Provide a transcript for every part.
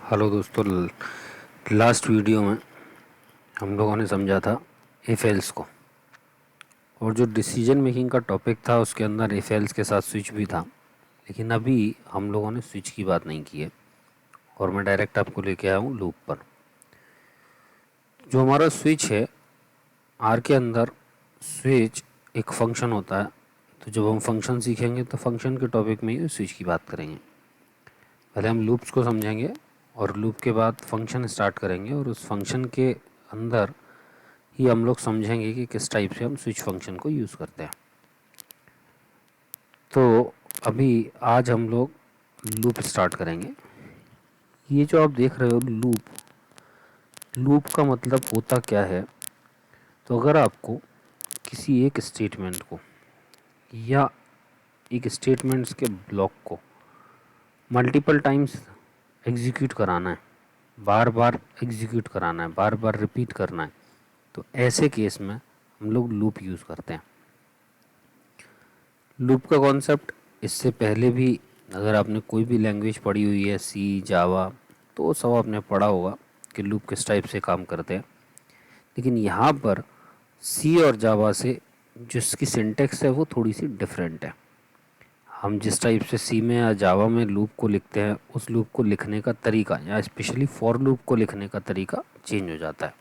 Hello दोस्तों। Last video में हम लोगों ने समझा था इफ एल्स को, और जो डिसीजन मेकिंग का टॉपिक था उसके अंदर इफ एल्स के साथ स्विच भी था। लेकिन अभी हम लोगों ने स्विच की बात नहीं की है और मैं डायरेक्ट आपको लेके आया हूँ लूप पर। जो हमारा स्विच है, आर के अंदर स्विच एक फंक्शन होता है। तो जब हम फंक्शन सीखेंगे तो फंक्शन के टॉपिक में ही स्विच की बात करेंगे। पहले हम लूप्स को समझेंगे और लूप के बाद फंक्शन स्टार्ट करेंगे, और उस फंक्शन के अंदर ही हम लोग समझेंगे कि किस टाइप से हम स्विच फंक्शन को यूज़ करते हैं। तो अभी आज हम लोग लूप स्टार्ट करेंगे। ये जो आप देख रहे हो लूप, लूप का मतलब होता क्या है? तो अगर आपको किसी एक स्टेटमेंट को या एक स्टेटमेंट्स के ब्लॉक को मल्टीपल टाइम्स एग्जीक्यूट कराना है, बार बार एग्जीक्यूट कराना है, बार बार रिपीट करना है, तो ऐसे केस में हम लोग लूप यूज़ करते हैं। लूप का कॉन्सेप्ट इससे पहले भी अगर आपने कोई भी लैंग्वेज पढ़ी हुई है, सी, जावा, तो सब आपने पढ़ा होगा कि लूप किस टाइप से काम करते हैं। लेकिन यहाँ पर सी और जावा से जो इसकी सिंटेक्स है वो थोड़ी सी डिफरेंट है। हम जिस टाइप से सी में या जावा में लूप को लिखते हैं, उस लूप को लिखने का तरीका या स्पेशली फॉर लूप को लिखने का तरीका चेंज हो जाता है।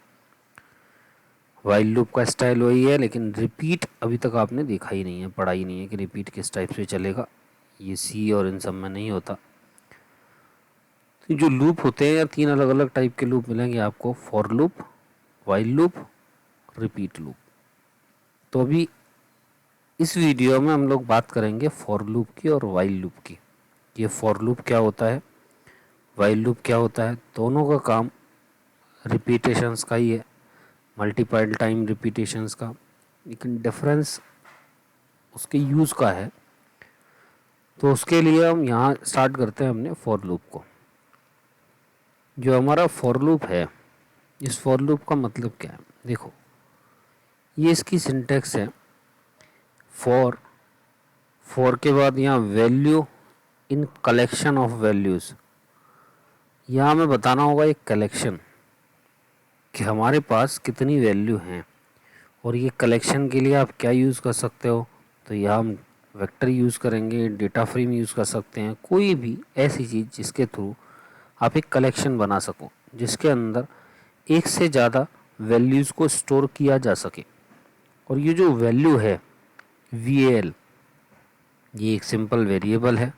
वाइल लूप का स्टाइल वही है, लेकिन रिपीट अभी तक आपने देखा ही नहीं है, पढ़ा ही नहीं है कि रिपीट किस टाइप से चलेगा। ये सी और इन सब में नहीं होता। तो जो लूप होते हैं, या तीन अलग अलग टाइप के लूप मिलेंगे आपको: for loop, while loop, repeat loop. तो अभी इस वीडियो में हम लोग बात करेंगे फॉर लूप की और वाइल लूप की। ये फॉर लूप क्या होता है, वाइल लूप क्या होता है। दोनों का काम रिपीटेशंस का ही है, मल्टीपल टाइम रिपीटेशंस का, लेकिन डिफरेंस उसके यूज़ का है। तो उसके लिए हम यहाँ स्टार्ट करते हैं हमने फॉर लूप को। जो हमारा फॉर लूप है, इस फॉर लूप का मतलब क्या है? देखो, ये इसकी सिंटेक्स है। फॉर, फॉर के बाद यहाँ value in collection of values. यहाँ हमें बताना होगा एक कलेक्शन कि हमारे पास कितनी वैल्यू हैं, और ये कलेक्शन के लिए आप क्या यूज़ कर सकते हो। तो यहाँ हम वेक्टर यूज़ करेंगे, डेटा फ्रेम यूज़ कर सकते हैं, कोई भी ऐसी चीज़ जिसके थ्रू आप एक कलेक्शन बना सको, जिसके अंदर एक से ज़्यादा वैल्यूज़ को स्टोर किया जा सके। और ये जो वैल्यू है val, ये एक सिंपल वेरिएबल है।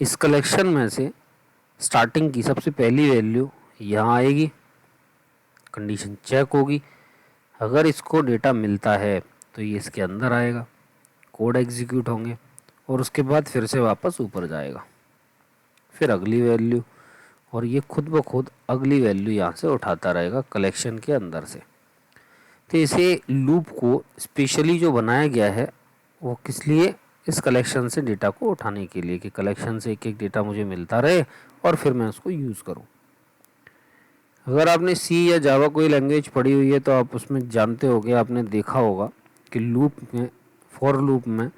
इस कलेक्शन में से स्टार्टिंग की सबसे पहली वैल्यू यहाँ आएगी, कंडीशन चेक होगी, अगर इसको डेटा मिलता है तो ये इसके अंदर आएगा, कोड एग्जीक्यूट होंगे, और उसके बाद फिर से वापस ऊपर जाएगा, फिर अगली वैल्यू, और ये खुद ब खुद अगली वैल्यू यहाँ से उठाता रहेगा कलेक्शन के अंदर से। तो इसे लूप को स्पेशली जो बनाया गया है वो किस लिए? इस कलेक्शन से डेटा को उठाने के लिए, कि कलेक्शन से एक एक डेटा मुझे मिलता रहे और फिर मैं उसको यूज़ करूँ। अगर आपने सी या जावा कोई लैंग्वेज पढ़ी हुई है तो आप उसमें जानते होगे, आपने देखा होगा कि लूप में, फॉर लूप में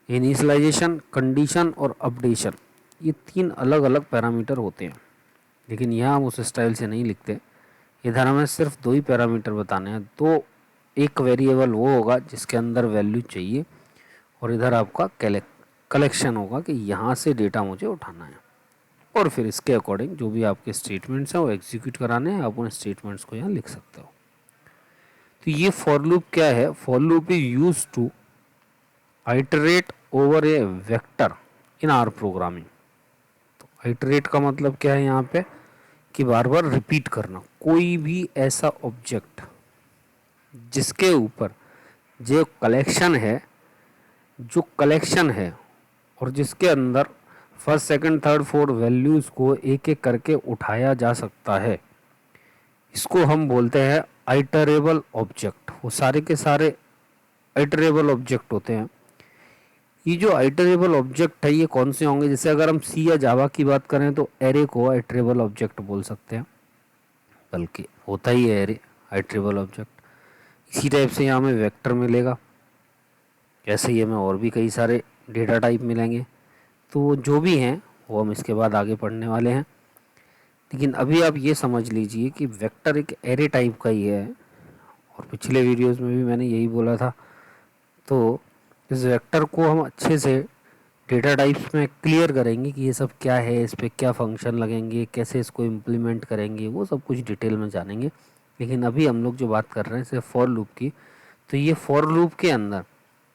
इनिशियलाइजेशन, कंडीशन और अपडेशन, ये तीन अलग अलग पैरामीटर होते हैं। लेकिन यहाँ हम उस स्टाइल से नहीं लिखते। इधर हमें सिर्फ दो ही पैरामीटर बताने हैं। तो एक वेरिएबल वो होगा जिसके अंदर वैल्यू चाहिए, और इधर आपका कलेक्शन होगा कि यहाँ से डेटा मुझे उठाना है, और फिर इसके अकॉर्डिंग जो भी आपके स्टेटमेंट्स हैं वो एग्जीक्यूट कराने हैं। आप उन स्टेटमेंट्स को यहाँ लिख सकते हो। तो ये फॉर लूप क्या है? For loop is use to iterate over a vector in R programming. तो आइटरेट का मतलब क्या है यहाँ पे? कि बार बार रिपीट करना कोई भी ऐसा ऑब्जेक्ट जिसके ऊपर जो कलेक्शन है, जो कलेक्शन है और जिसके अंदर first, second, third, fourth values को एक एक करके उठाया जा सकता है, इसको हम बोलते हैं आइटरेबल ऑब्जेक्ट। वो सारे के सारे आइटरेबल ऑब्जेक्ट होते हैं। ये जो आइटरेबल ऑब्जेक्ट है ये कौन से होंगे? जैसे अगर हम सी या जावा की बात करें तो एरे को आइटरेबल ऑब्जेक्ट बोल सकते हैं, बल्कि होता ही है एरे आइटरेबल ऑब्जेक्ट। इसी टाइप से यहाँ हमें वेक्टर मिलेगा, ऐसे ही हमें और भी कई सारे डेटा टाइप मिलेंगे। तो जो भी हैं वो हम इसके बाद आगे पढ़ने वाले हैं। लेकिन अभी आप ये समझ लीजिए कि वेक्टर एक एरे टाइप का ही है, और पिछले वीडियोस में भी मैंने यही बोला था। तो इस वेक्टर को हम अच्छे से डेटा टाइप्स में क्लियर करेंगे कि ये सब क्या है, इस पर क्या फंक्शन लगेंगे, कैसे इसको इम्प्लीमेंट करेंगे, वो सब कुछ डिटेल में जानेंगे। लेकिन अभी हम लोग जो बात कर रहे हैं सिर्फ फॉर लूप की, तो ये फॉर लूप के अंदर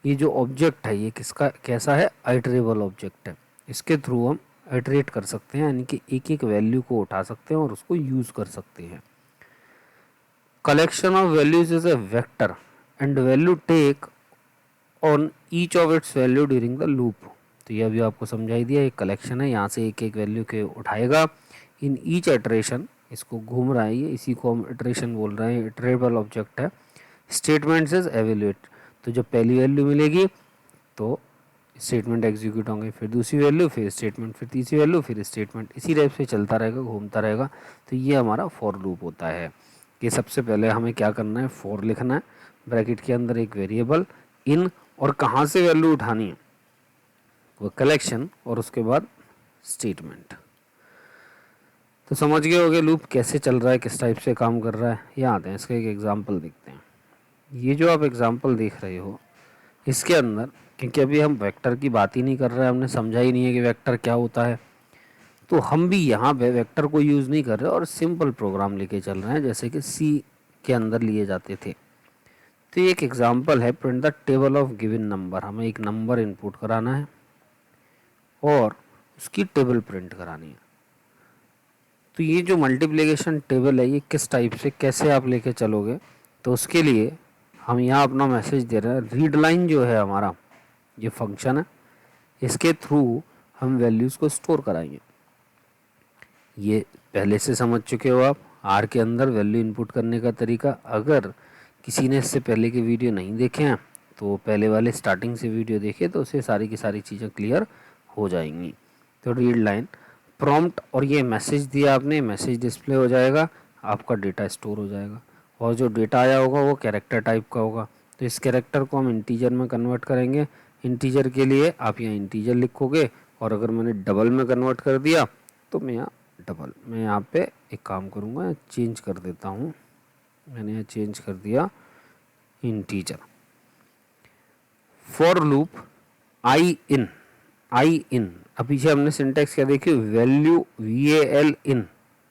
ये जो ऑब्जेक्ट है ये किसका कैसा है, आइटरेबल ऑब्जेक्ट है। इसके थ्रू हम आइटरेट कर सकते हैं, यानी कि एक एक वैल्यू को उठा सकते हैं और उसको यूज़ कर सकते हैं। Collection of values is a vector and value take on each of its value during the loop. तो ये अभी आपको समझाई दिया, एक कलेक्शन है, यहाँ से एक एक वैल्यू के उठाएगा इन ईच इटरेशन, इसको घूम रहा है ये, इसी को हम इटरेशन बोल रहे हैं, इटरेबल ऑब्जेक्ट है। स्टेटमेंट्स इज एवेल्यूएट, तो जब पहली वैल्यू मिलेगी तो स्टेटमेंट एग्जीक्यूट होंगे, फिर दूसरी वैल्यू, फिर स्टेटमेंट, फिर तीसरी वैल्यू, फिर स्टेटमेंट, इसी टाइप से चलता रहेगा, घूमता रहेगा। तो ये हमारा फॉर लूप होता है कि सबसे पहले हमें क्या करना है, फॉर लिखना है, ब्रैकेट के अंदर एक वेरिएबल इन, और कहाँ से वैल्यू उठानी है, वो कलेक्शन, और उसके बाद स्टेटमेंट। तो समझ गए होगे लूप कैसे चल रहा है, किस टाइप से काम कर रहा है। यहाँ आते हैं, इसका एक एग्जांपल देखते हैं। ये जो आप एग्जांपल देख रहे हो इसके अंदर, क्योंकि अभी हम वेक्टर की बात ही नहीं कर रहे हैं, हमने समझा ही नहीं है कि वेक्टर क्या होता है, तो हम भी यहाँ पे वेक्टर को यूज़ नहीं कर रहे और सिंपल प्रोग्राम लेके चल रहे हैं जैसे कि सी के अंदर लिए जाते थे। तो ये एक एग्जांपल है, print the table of given number. हमें एक नंबर इनपुट कराना है और उसकी टेबल प्रिंट करानी है। तो ये जो मल्टीप्लिकेशन टेबल है ये किस टाइप से कैसे आप लेके चलोगे, तो उसके लिए हम यहाँ अपना मैसेज दे रहे हैं। रीड लाइन जो है हमारा ये फंक्शन है, इसके थ्रू हम वैल्यूज़ को स्टोर कराएंगे। ये पहले से समझ चुके हो आप, आर के अंदर वैल्यू इनपुट करने का तरीका। अगर किसी ने इससे पहले के वीडियो नहीं देखे हैं तो पहले वाले स्टार्टिंग से वीडियो देखे तो उससे सारी की सारी चीज़ें क्लियर हो जाएंगी। तो रीड लाइन प्रॉम्प्ट, और ये मैसेज दिया आपने, मैसेज डिस्प्ले हो जाएगा, आपका डेटा स्टोर हो जाएगा, और जो डेटा आया होगा वो कैरेक्टर टाइप का होगा। तो इस कैरेक्टर को हम इंटीजर में कन्वर्ट करेंगे। इंटीजर के लिए आप यहाँ इंटीजर लिखोगे, और अगर मैंने डबल में कन्वर्ट कर दिया तो मैं यहाँ डबल, मैं यहाँ पे एक काम करूँगा, चेंज कर देता हूँ, मैंने यहाँ चेंज कर दिया इंटीजर। फॉर लूप आई इन, आई इन, अब पीछे हमने सिंटेक्स क्या देखी, value VAL in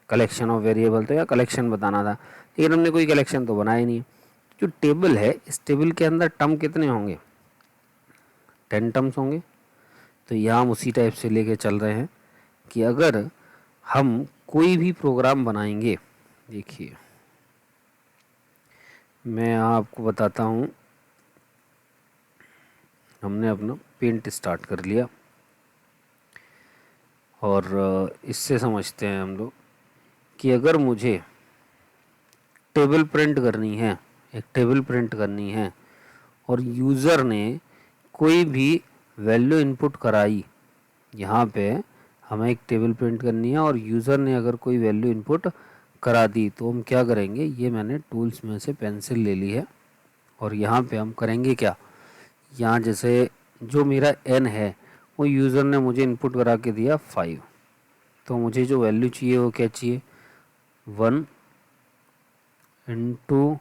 collection of variable, तो या कलेक्शन बताना था, लेकिन हमने कोई कलेक्शन तो बनाया नहीं। जो टेबल है इस टेबल के अंदर टर्म कितने होंगे, 10 टर्म्स होंगे। तो यहाँ हम उसी टाइप से लेके चल रहे हैं कि अगर हम कोई भी प्रोग्राम बनाएंगे, देखिए मैं आपको बताता हूँ, हमने अपना पेंट स्टार्ट कर लिया और इससे समझते हैं हम लोग कि अगर मुझे टेबल प्रिंट करनी है, एक टेबल प्रिंट करनी है, और यूज़र ने कोई भी वैल्यू इनपुट कराई, यहाँ पे हमें एक टेबल प्रिंट करनी है और यूज़र ने अगर कोई वैल्यू इनपुट करा दी, तो हम क्या करेंगे, ये मैंने टूल्स में से पेंसिल ले ली है और यहाँ पे हम करेंगे क्या, यहाँ जैसे जो मेरा n है वो यूज़र ने मुझे इनपुट करा के दिया 5, तो मुझे जो वैल्यू चाहिए वो क्या चाहिए, 1 इंटू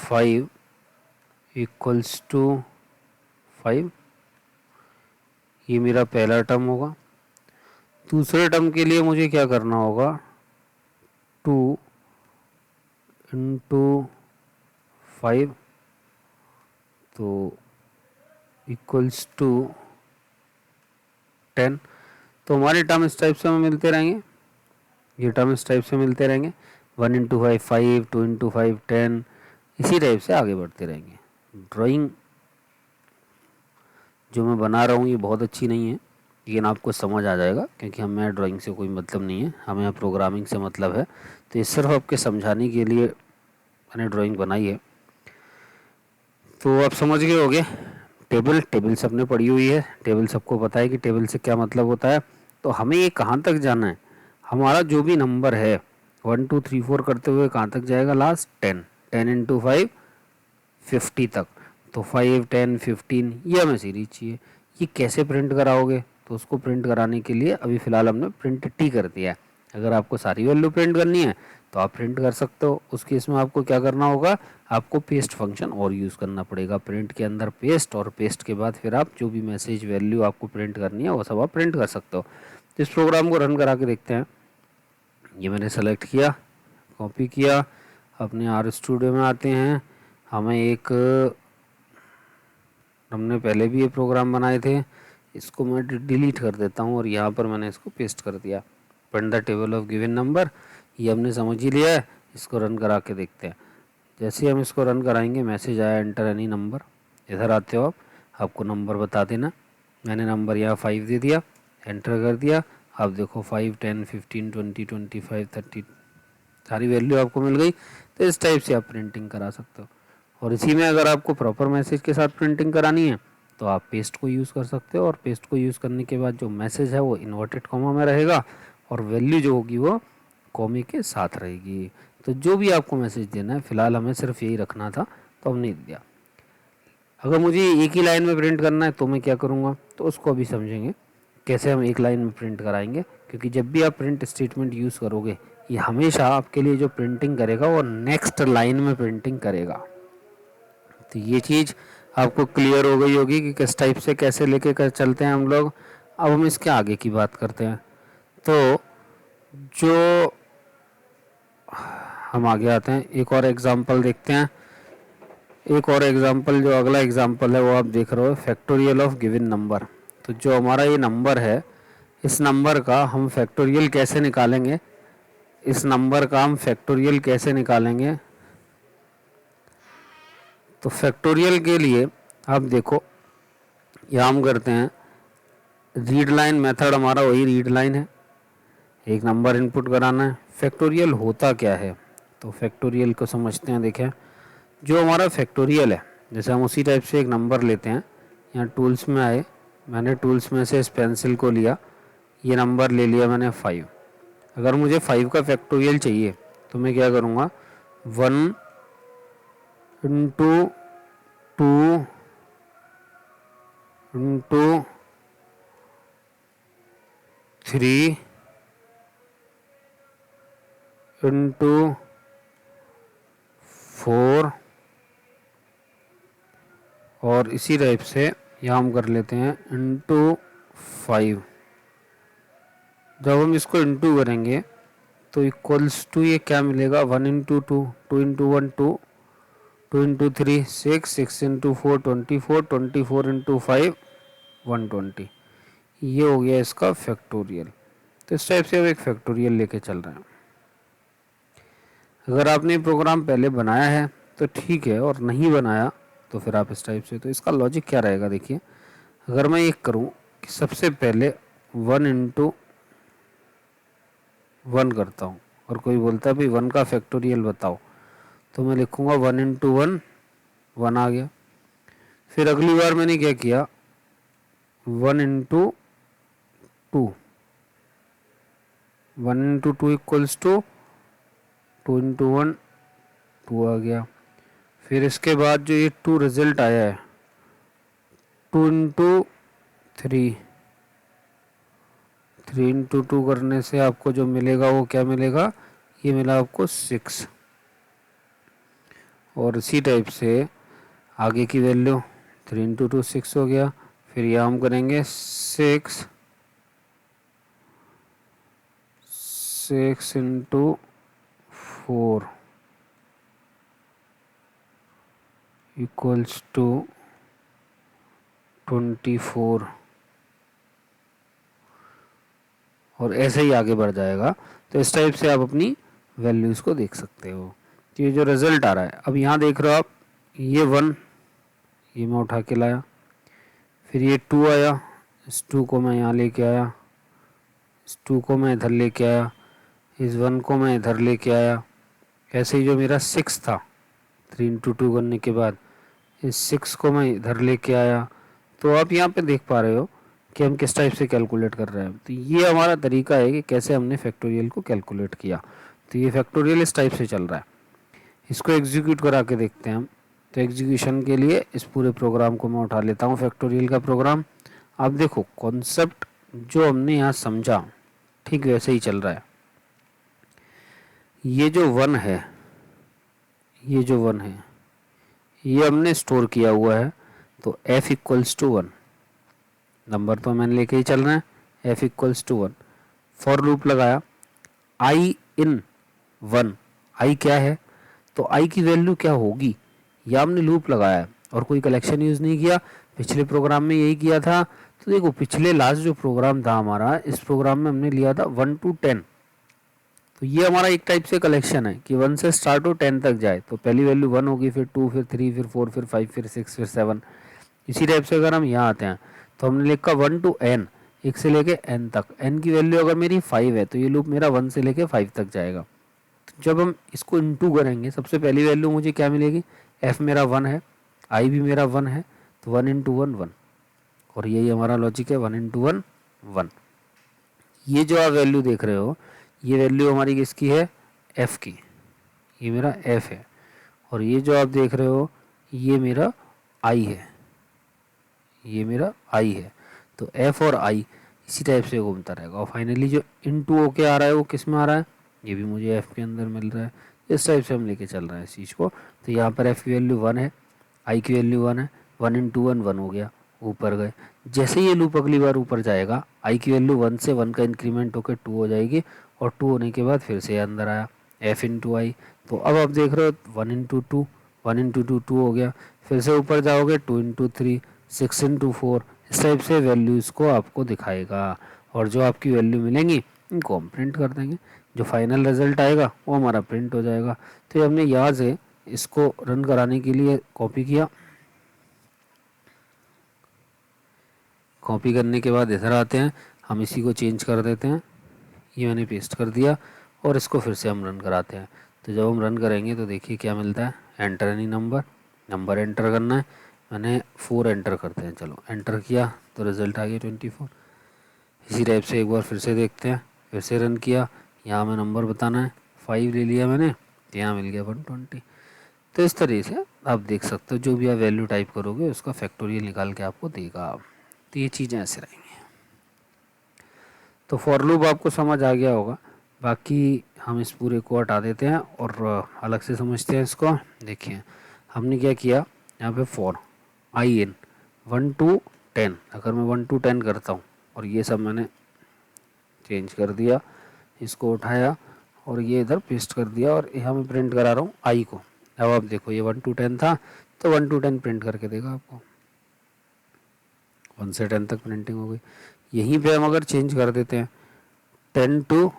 5 इक्वल्स टू 5। ये मेरा पहला टर्म होगा। दूसरे टर्म के लिए मुझे क्या करना होगा, 2 इंटू 5 तो इक्वल्स टू 10। तो हमारे टर्म इस टाइप से हमें मिलते रहेंगे, ये टर्म इस टाइप से मिलते रहेंगे, 1 इंटू 5 5, 2 इंटू 5 10, इसी टाइप से आगे बढ़ते रहेंगे। ड्राइंग जो मैं बना रहा हूँ ये बहुत अच्छी नहीं है, लेकिन आपको समझ आ जाएगा क्योंकि हमें ड्राइंग से कोई मतलब नहीं है, हमें प्रोग्रामिंग से मतलब है। तो ये सिर्फ आपके समझाने के लिए मैंने ड्राइंग बनाई है। तो आप समझ गए होगे, टेबल, टेबल सबने पढ़ी हुई है, टेबल सबको पता है कि टेबल से क्या मतलब होता है। तो हमें ये कहाँ तक जाना है, हमारा जो भी नंबर है 1 2 3 4 करते हुए कहाँ तक जाएगा, लास्ट 10, 10 इंटू 5 50 तक। तो 5 10 15 ये हमें सीरीज चाहिए। ये कैसे प्रिंट कराओगे, तो उसको प्रिंट कराने के लिए अभी फ़िलहाल हमने प्रिंट टी कर दिया है। अगर आपको सारी वैल्यू प्रिंट करनी है तो आप प्रिंट कर सकते हो। उस केस में आपको क्या करना होगा, आपको पेस्ट फंक्शन और यूज़ करना पड़ेगा। प्रिंट के अंदर पेस्ट, और पेस्ट के बाद फिर आप जो भी मैसेज वैल्यू आपको प्रिंट करनी है वो सब आप प्रिंट कर सकते हो। तो इस प्रोग्राम को रन करा के देखते हैं। ये मैंने सेलेक्ट किया, कॉपी किया, अपने आर स्टूडियो में आते हैं। हमने पहले भी ये प्रोग्राम बनाए थे, इसको मैं डिलीट कर देता हूँ और यहाँ पर मैंने इसको पेस्ट कर दिया। Print the table of given number, ये हमने समझ ही लिया है। इसको रन करा के देखते हैं। जैसे ही हम इसको रन कराएंगे मैसेज आया एंटर एनी नंबर। इधर आते हो आप, आपको नंबर बता देना। मैंने नंबर यहाँ 5 दे दिया, एंटर कर दिया। आप देखो 5, 10, 15, 20, 25, 30 सारी वैल्यू आपको मिल गई। तो इस टाइप से आप प्रिंटिंग करा सकते हो। और इसी में अगर आपको प्रॉपर मैसेज के साथ प्रिंटिंग करानी है तो आप पेस्ट को यूज़ कर सकते हो। और पेस्ट को यूज़ करने के बाद जो मैसेज है वो इन्वर्टेड कॉमा में रहेगा और वैल्यू जो होगी वो कॉमे के साथ रहेगी। तो जो भी आपको मैसेज देना है, फ़िलहाल हमें सिर्फ यही रखना था तो हमने दिया। अगर मुझे एक ही लाइन में प्रिंट करना है तो मैं क्या करूँगा, तो उसको अभी समझेंगे कैसे हम एक लाइन में प्रिंट कराएंगे। क्योंकि जब भी आप प्रिंट स्टेटमेंट यूज़ करोगे ये हमेशा आपके लिए जो प्रिंटिंग करेगा वो नेक्स्ट लाइन में प्रिंटिंग करेगा। तो ये चीज़ आपको क्लियर हो गई होगी कि किस टाइप से कैसे लेके कर चलते हैं हम लोग। अब हम इसके आगे की बात करते हैं। तो जो हम आगे आते हैं, एक और एग्जांपल देखते हैं। एक और एग्जांपल, जो अगला एग्जांपल है वो आप देख रहे हो, फैक्टोरियल ऑफ गिवन नंबर। तो जो हमारा ये नंबर है, इस नंबर का हम फैक्टोरियल कैसे निकालेंगे, इस नंबर का हम फैक्टोरियल कैसे निकालेंगे। तो फैक्टोरियल के लिए आप देखो, यहाँ हम करते हैं रीड लाइन मेथड, हमारा वही रीड लाइन है। एक नंबर इनपुट कराना है। फैक्टोरियल होता क्या है, तो फैक्टोरियल को समझते हैं। देखें, जो हमारा फैक्टोरियल है, जैसे हम उसी टाइप से एक नंबर लेते हैं। यहाँ टूल्स में आए, मैंने टूल्स में से इस पेंसिल को लिया, ये नंबर ले लिया मैंने 5। अगर मुझे 5 का फैक्टोरियल चाहिए तो मैं क्या करूँगा, 1 इंटू 2 इंटू 3 इंटू 4 और इसी टाइप से यहाँ हम कर लेते हैं इंटू 5। जब हम इसको इंटू करेंगे तो इक्वल्स टू ये क्या मिलेगा, 1 into 2, 2 into 1 2, 2 into 3 6, 6 into 4 24, 24 into 5 120। ये हो गया इसका फैक्टोरियल। तो इस टाइप से अब एक फैक्टोरियल लेके चल रहे हैं। अगर आपने प्रोग्राम पहले बनाया है तो ठीक है, और नहीं बनाया तो फिर आप इस टाइप से, तो इसका लॉजिक क्या रहेगा देखिए। अगर मैं एक करूं कि सबसे पहले 1 इंटू 1 करता हूं और कोई बोलता है भाई 1 का फैक्टोरियल बताओ, तो मैं लिखूंगा 1 इंटू 1, 1 आ गया। फिर अगली बार मैंने क्या किया, 1 into 2, 1 into 2 equals to 2 into 1 2 आ गया। फिर इसके बाद जो ये 2 रिजल्ट आया है, 2 इंटू 3, 3 इंटू 2 करने से आपको जो मिलेगा वो क्या मिलेगा, ये मिला आपको 6। और इसी टाइप से आगे की वैल्यू 3 इंटू 2 6 हो गया। फिर यह हम करेंगे 6 इंटू 4 इक्वल्स टू 24, और ऐसे ही आगे बढ़ जाएगा। तो इस टाइप से आप अपनी वैल्यूज़ को देख सकते हो। तो ये जो रिज़ल्ट आ रहा है, अब यहाँ देख रहे हो आप, ये 1 ये मैं उठा के लाया, फिर ये 2 आया, इस 2 को मैं यहाँ लेके आया, इस 2 को मैं इधर लेके आया, इस 1 को मैं इधर लेके आया। ऐसे ही जो मेरा 6 था, 3 इंटू 2 करने के बाद इस 6 को मैं इधर लेके आया। तो आप यहाँ पे देख पा रहे हो कि हम किस टाइप से कैलकुलेट कर रहे हैं। तो ये हमारा तरीका है कि कैसे हमने फैक्टोरियल को कैलकुलेट किया। तो ये फैक्टोरियल इस टाइप से चल रहा है। इसको एग्जीक्यूट करा के देखते हैं हम। तो एग्जीक्यूशन के लिए इस पूरे प्रोग्राम को मैं उठा लेता हूँ, फैक्टोरियल का प्रोग्राम। आप देखो कॉन्सेप्ट जो हमने यहाँ समझा ठीक वैसे ही चल रहा है। ये जो 1 है, ये जो 1 है, ये हमने स्टोर किया हुआ है, तो f इक्वल्स टू 1, नंबर तो मैंने लेके ही चल रहे हैं, f equals to 1। For loop लगाया, i इन 1, i क्या है, तो i की वैल्यू क्या होगी, या हमने लूप लगाया है और कोई कलेक्शन यूज़ नहीं किया, पिछले प्रोग्राम में यही किया था। तो देखो पिछले लास्ट जो प्रोग्राम था हमारा, इस प्रोग्राम में हमने लिया था 1 to 10, तो ये हमारा एक टाइप से कलेक्शन है कि 1 से स्टार्ट हो 10 तक जाए। तो पहली वैल्यू 1 होगी, फिर 2, फिर 3, फिर 4, फिर 5, फिर 6, फिर 7। इसी टाइप से अगर हम यहाँ आते हैं तो हमने लिखा 1 to n, 1 से लेके n तक। n की वैल्यू अगर मेरी 5 है तो ये लूप मेरा 1 से लेके 5 तक जाएगा। तो जब हम इसको इंटू करेंगे, सबसे पहली वैल्यू मुझे क्या मिलेगी, f मेरा 1 है, i भी मेरा 1 है, तो 1 इंटू 1 1, और यही हमारा लॉजिक है, 1 इंटू 1 1। ये जो आप वैल्यू देख रहे हो, ये वैल्यू हमारी किसकी है, f की, ये मेरा f है। और ये जो आप देख रहे हो ये मेरा i है, ये मेरा i है। तो f और i इसी टाइप से घूमता रहेगा। और फाइनली जो इनटू होके आ रहा है वो किस में आ रहा है, ये भी मुझे f के अंदर मिल रहा है। इस टाइप से हम लेके चल रहे हैं इस चीज़ को। तो यहाँ पर f की वैल्यू 1 है, i की वैल्यू 1 है, 1 इंटू 1 1 हो गया, ऊपर गए। जैसे ये लूप अगली बार ऊपर जाएगा, i की वैल्यू 1 से 1 का इंक्रीमेंट होकर 2 हो जाएगी, और 2 होने के बाद फिर से अंदर आया f इंटू आई। तो अब आप देख रहे हो 1 इंटू 2, 1 इंटू 2 2 हो गया, फिर से ऊपर जाओगे 2 इंटू 3, 6 इंटू 4, इस टाइप से वैल्यूज़ को आपको दिखाएगा। और जो आपकी वैल्यू मिलेंगी इनको हम प्रिंट कर देंगे, जो फाइनल रिजल्ट आएगा वो हमारा प्रिंट हो जाएगा। तो ये हमने यहाँ से इसको रन कराने के लिए कॉपी किया, कॉपी करने के बाद इधर आते हैं, हम इसी को चेंज कर देते हैं, ये मैंने पेस्ट कर दिया, और इसको फिर से हम रन कराते हैं। तो जब हम रन करेंगे तो देखिए क्या मिलता है, enter any number, number enter करना है, मैंने 4 एंटर करते हैं, चलो एंटर किया तो रिज़ल्ट आ गया 24। इसी टाइप से एक बार फिर से देखते हैं, फिर से रन किया, यहाँ में नंबर बताना है, 5 ले लिया मैंने, तो यहाँ मिल गया 120। तो इस तरीके से आप देख सकते हो, जो भी आप वैल्यू टाइप करोगे उसका फैक्टोरियल निकाल के आपको देगा। तो ये चीज़ें ऐसे रहेंगी। तो फॉर लूप आपको समझ आ गया होगा, बाकी हम इस पूरे को हटा देते हैं और अलग से समझते हैं इसको। देखिए हमने क्या किया, यहाँ पे फॉर आई इन 1 to 10, अगर मैं 1 to 10 करता हूँ, और ये सब मैंने चेंज कर दिया, इसको उठाया और ये इधर पेस्ट कर दिया, और यहाँ मैं प्रिंट करा रहा हूँ आई को। अब आप देखो ये 1 to 10 था, तो 1 to 10 प्रिंट करके देगा आपको, 1 से 10 तक प्रिंटिंग हो गई। यहीं पे हम अगर चेंज कर देते हैं 10 to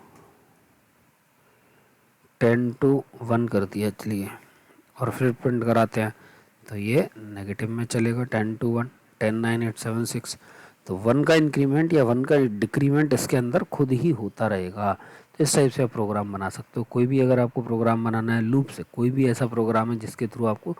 1 कर दिया, चलिए, और फिर प्रिंट कराते हैं, तो ये नेगेटिव में चलेगा, 10 to 1, 10 9 8 7 6। तो 1 का इंक्रीमेंट या 1 का डिक्रीमेंट इसके अंदर खुद ही होता रहेगा। तो इस टाइप से आप प्रोग्राम बना सकते हो। कोई भी अगर आपको प्रोग्राम बनाना है लूप से, कोई भी ऐसा प्रोग्राम है जिसके थ्रू आपको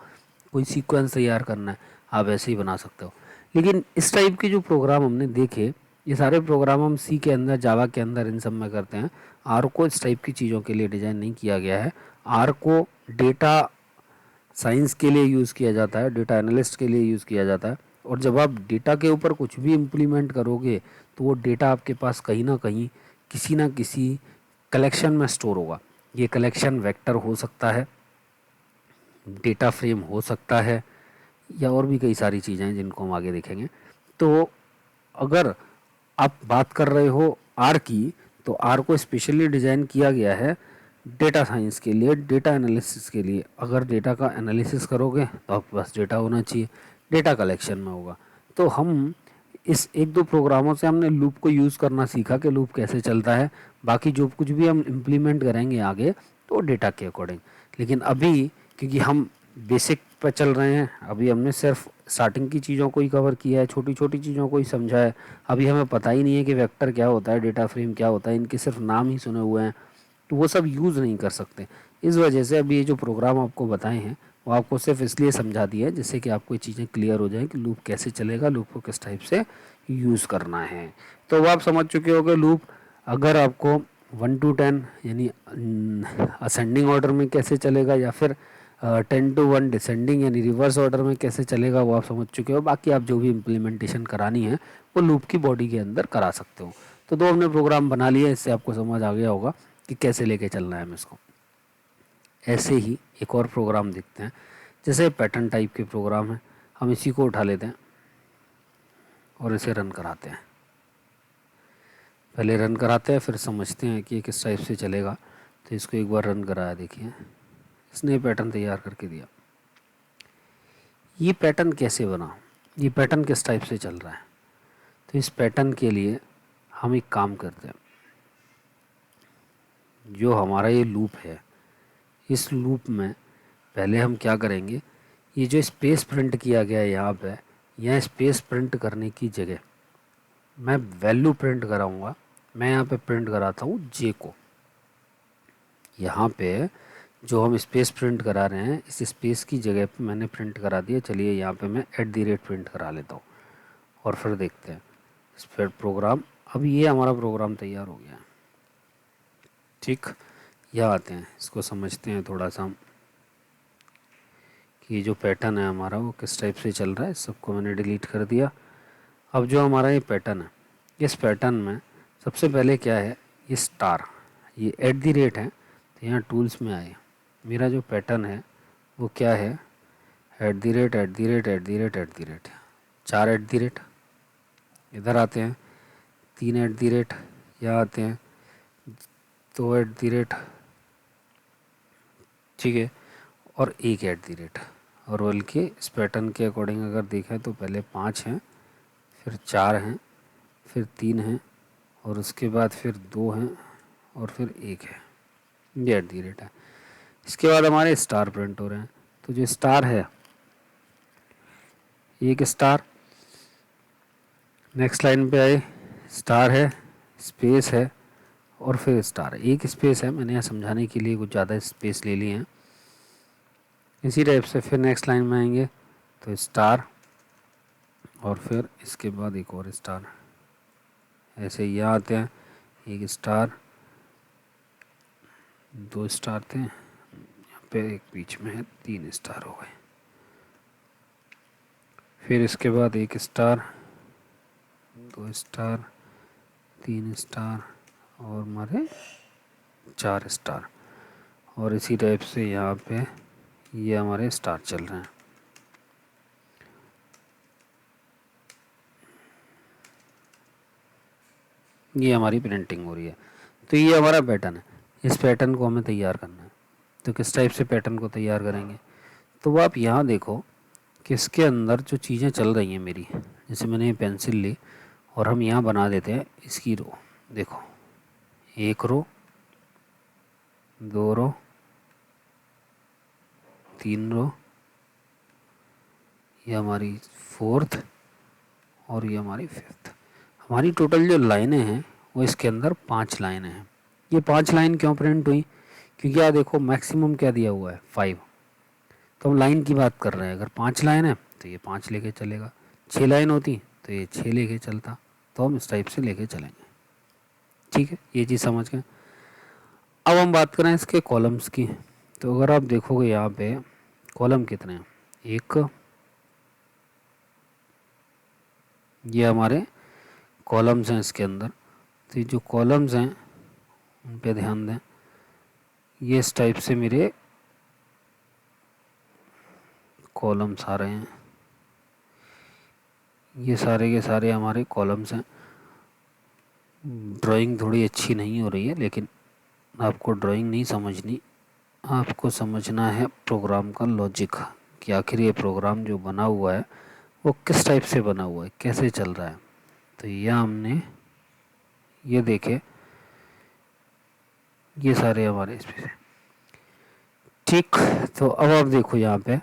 कोई सीक्वेंस तैयार करना है, आप ऐसे ही बना सकते हो। लेकिन इस टाइप के जो प्रोग्राम हमने देखे, ये सारे प्रोग्राम हम सी के अंदर, जावा के अंदर, इन सब में करते हैं। आर को इस टाइप की चीज़ों के लिए डिज़ाइन नहीं किया गया है। आर को डेटा साइंस के लिए यूज़ किया जाता है, डेटा एनालिस्ट के लिए यूज़ किया जाता है। और जब आप डेटा के ऊपर कुछ भी इम्प्लीमेंट करोगे तो वो डेटा आपके पास कहीं ना कहीं किसी ना किसी कलेक्शन में स्टोर होगा। ये कलेक्शन वेक्टर हो सकता है, डेटा फ्रेम हो सकता है, या और भी कई सारी चीज़ें हैं जिनको हम आगे देखेंगे। तो अगर आप बात कर रहे हो आर की, तो आर को स्पेशली डिज़ाइन किया गया है डेटा साइंस के लिए, डेटा एनालिसिस के लिए। अगर डेटा का एनालिसिस करोगे तो आपके पास डेटा होना चाहिए, डेटा कलेक्शन में होगा। तो हम इस एक दो प्रोग्रामों से हमने लूप को यूज़ करना सीखा कि लूप कैसे चलता है। बाकी जो कुछ भी हम इम्प्लीमेंट करेंगे आगे तो डेटा के अकॉर्डिंग। लेकिन अभी क्योंकि हम बेसिक पर चल रहे हैं, अभी हमने सिर्फ स्टार्टिंग की चीज़ों को ही कवर किया है, छोटी छोटी चीज़ों को ही समझा है। अभी हमें पता ही नहीं है कि वेक्टर क्या होता है, डेटा फ्रेम क्या होता है, इनके सिर्फ नाम ही सुने हुए हैं, तो वो सब यूज़ नहीं कर सकते। इस वजह से अभी ये जो प्रोग्राम आपको बताए हैं वो आपको सिर्फ इसलिए समझा दिया है जिससे कि आपको ये चीज़ें क्लियर हो जाए कि लूप कैसे चलेगा, लूप को किस टाइप से यूज़ करना है। तो वो आप समझ चुके होंगे लूप अगर आपको 1 to 10 यानी असेंडिंग ऑर्डर में कैसे चलेगा, या फिर 10 to 1 डिसेंडिंग यानी रिवर्स ऑर्डर में कैसे चलेगा वो आप समझ चुके हो। बाकी आप जो भी इम्प्लीमेंटेशन करानी है वो लूप की बॉडी के अंदर करा सकते हो। तो दो हमने प्रोग्राम बना लिया, इससे आपको समझ आ गया होगा कि कैसे लेके चलना है हमें इसको। ऐसे ही एक और प्रोग्राम देखते हैं, जैसे पैटर्न टाइप के प्रोग्राम है, हम इसी को उठा लेते हैं और इसे रन कराते हैं। पहले रन कराते हैं फिर समझते हैं कि ये किस टाइप से चलेगा। तो इसको एक बार रन कराया, देखिए इसने पैटर्न तैयार करके दिया। ये पैटर्न कैसे बना, ये पैटर्न किस टाइप से चल रहा है। तो इस पैटर्न के लिए हम एक काम करते हैं, जो हमारा ये लूप है, इस लूप में पहले हम क्या करेंगे, ये जो स्पेस प्रिंट किया गया है यहाँ पे, यह स्पेस प्रिंट करने की जगह मैं वैल्यू प्रिंट कराऊंगा। मैं यहाँ पे प्रिंट कराता हूँ जे को। यहाँ पे जो हम स्पेस प्रिंट करा रहे हैं, इस स्पेस की जगह पे मैंने प्रिंट करा दिया। चलिए यहाँ पे मैं @ प्रिंट करा लेता हूँ और फिर देखते हैं इस पर प्रोग्राम। अब ये हमारा प्रोग्राम तैयार हो गया है। ठीक, यहाँ आते हैं, इसको समझते हैं थोड़ा सा हम कि ये जो पैटर्न है हमारा वो किस टाइप से चल रहा है। सबको मैंने डिलीट कर दिया। अब जो हमारा ये पैटर्न है, इस पैटर्न में सबसे पहले क्या है, ये स्टार, ये @ है। तो यहाँ टूल्स में आए, मेरा जो पैटर्न है वो क्या है, @ 4 @ इधर आते हैं, 3 @ यहाँ आते हैं, 2 @ ठीक है, और 1 @ और बल्कि इस पैटर्न के अकॉर्डिंग अगर देखें तो पहले 5 हैं, फिर 4 हैं, फिर 3 हैं, और उसके बाद फिर 2 हैं, और फिर 1 है। ये @ है। इसके बाद हमारे स्टार प्रिंट हो रहे हैं। तो जो स्टार है, एक स्टार, नेक्स्ट लाइन पे आए, स्टार है, स्पेस है, और फिर स्टार है। एक स्पेस है, मैंने यहाँ समझाने के लिए कुछ ज़्यादा स्पेस ले लिए हैं। इसी टाइप से फिर नेक्स्ट लाइन में आएंगे तो स्टार, और फिर इसके बाद एक और स्टार। ऐसे ही यहाँ आते हैं, एक स्टार, 2 स्टार थे, यहाँ पे एक बीच में है, 3 स्टार हो गए। फिर इसके बाद एक स्टार, 2 स्टार, 3 स्टार, और हमारे 4 स्टार। और इसी टाइप से यहाँ पे ये हमारे स्टार चल रहे हैं। ये हमारी प्रिंटिंग हो रही है। तो ये हमारा पैटर्न है। इस पैटर्न को हमें तैयार करना है। तो किस टाइप से पैटर्न को तैयार करेंगे, तो आप यहाँ देखो कि इसके अंदर जो चीज़ें चल रही हैं मेरी, जैसे मैंने ये पेंसिल ली और हम यहाँ बना देते हैं इसकी रो। देखो, 1 रो, 2 रो, 3 रो, ये हमारी 4th, और ये हमारी 5th। हमारी टोटल जो लाइनें हैं वो इसके अंदर 5 लाइनें हैं। ये 5 लाइन क्यों प्रिंट हुई, क्योंकि यहाँ देखो मैक्सिमम क्या दिया हुआ है, 5। तो हम लाइन की बात कर रहे हैं। अगर 5 लाइन है तो ये 5 लेके चलेगा, 6 लाइन होती तो ये 6 लेके चलता। तो हम इस टाइप से लेके चलेंगे। ठीक है, ये चीज़ समझ गए। अब हम बात करें इसके कॉलम्स की। तो अगर आप देखोगे यहाँ पे कॉलम कितने हैं, एक, ये हमारे कॉलम्स हैं इसके अंदर। तो ये जो कॉलम्स हैं उन पे ध्यान दें। ये इस टाइप से मेरे कॉलम्स आ रहे हैं। ये सारे के सारे हमारे कॉलम्स हैं। ड्राइंग थोड़ी अच्छी नहीं हो रही है, लेकिन आपको ड्राइंग नहीं समझनी, आपको समझना है प्रोग्राम का लॉजिक, कि आखिर ये प्रोग्राम जो बना हुआ है वो किस टाइप से बना हुआ है, कैसे चल रहा है। तो यह हमने ये देखे, ये सारे हमारे इसमें से। ठीक, तो अब आप देखो यहाँ पे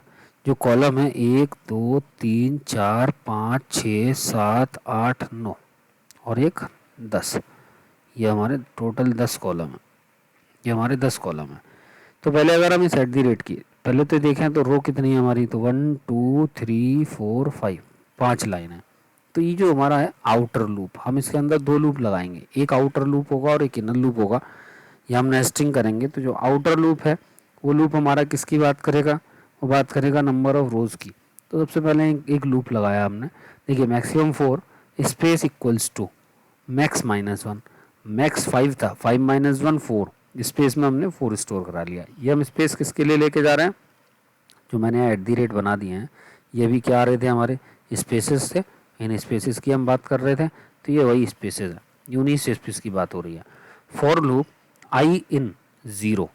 जो कॉलम है 1 2 3 4 5 6 7 8 9 और एक 10, ये हमारे टोटल 10 कॉलम है। ये हमारे 10 कॉलम है। तो पहले अगर हम इस @ की पहले तो देखें तो रो कितनी है हमारी, तो 1 2 3 4 5, 5 लाइन है। तो ये जो हमारा है आउटर लूप, हम इसके अंदर 2 लूप लगाएंगे, एक आउटर लूप होगा और एक इनर लूप होगा। ये हम नेस्टिंग करेंगे। तो जो आउटर लूप है वो लूप हमारा किसकी बात करेगा, वो बात करेगा नंबर ऑफ रोज़ की। तो सबसे पहले एक लूप लगाया हमने, देखिए maximum 4 space equals to max -1, max 5 था, 5 - 1 4, स्पेस में हमने 4 स्टोर करा लिया। ये हम स्पेस किसके लिए लेके जा रहे हैं, जो मैंने @ बना दिए हैं ये भी क्या आ रहे थे, हमारे स्पेसेस थे, इन स्पेसेस की हम बात कर रहे थे, तो ये वही स्पेसेस है, ये उन्हीं स्पेस की बात हो रही है। फॉर लूप आई इन 0,